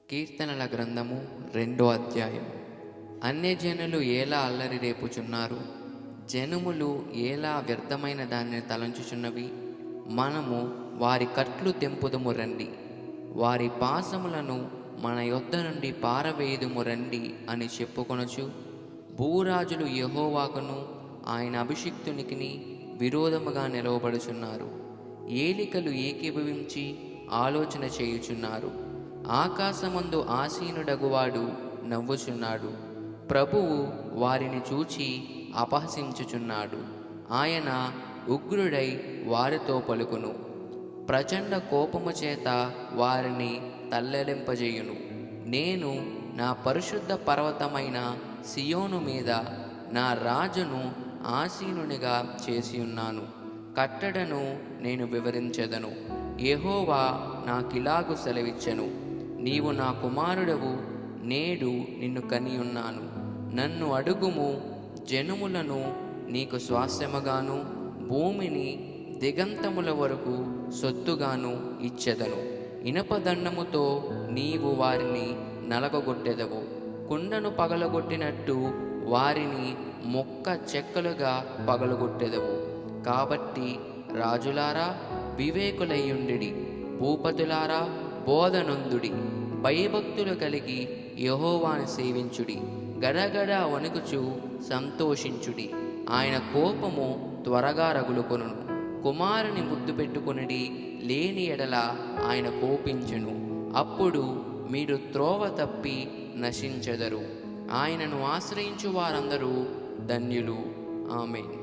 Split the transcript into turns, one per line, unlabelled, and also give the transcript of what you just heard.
కీర్తనల గ్రంథము 2వ అధ్యాయం. అన్యజనులు ఏలా అల్లరి రేపుచున్నారు, జనములు ఏలా వ్యర్థమైన దానిని తలంచుచున్నవి. మనము వారి కట్లు తెంపుదుము రండి, వారి పాశములను మన యొద్ద నుండి పారవేయుదుము రండి అని చెప్పుకొనుచు, భూరాజులు యెహోవాకును ఆయన అభిషిక్తునికి విరోధముగా నిలవబడుచున్నారు. ఏలికలు ఏకీభవించి ఆలోచన చేయుచున్నారు. ఆకాశమందు ఆసీనుడగువాడు నవ్వుచున్నాడు. ప్రభువు వారిని చూచి అపహసించుచున్నాడు. ఆయన ఉగ్రుడై వారితో పలుకును. ప్రచండ కోపము చేత వారిని తల్లెలింపజేయును. నేను నా పరిశుద్ధ పర్వతమైన సియోను మీద నా రాజును ఆసీనునిగా చేసియున్నాను. కట్టడను నేను వివరించెదను. యెహోవా నాకిలాగు సెలవిచ్చెను, నీవు నా కుమారుడవు, నేడు నిన్ను కనియున్నాను. నన్ను అడుగుము, జనములను నీకు స్వాస్థ్యముగాను, భూమిని దిగంతముల వరకు సొత్తుగాను ఇచ్చెదను. ఇనపదండముతో నీవు వారిని నలగగొట్టెదవు. కుండను పగలగొట్టినట్టు వారిని మొక్క చెక్కలుగా పగలగొట్టెదవు. కాబట్టి రాజులారా వివేకులయ్యుండిడి, భూపతులారా బోధనొందుడి. భయభక్తులు కలిగి యెహోవాను సేవించుడి. గడగడ వణుకుచు సంతోషించుడి. ఆయన కోపము త్వరగా రగులుకొనును. కుమారుని ముద్దు పెట్టుకొనిడి, లేని ఎడల ఆయన కోపించును. అప్పుడు మీరు త్రోవ తప్పి నశించెదరు. ఆయనను ఆశ్రయించు వారందరూ ధన్యులు. ఆమేన్.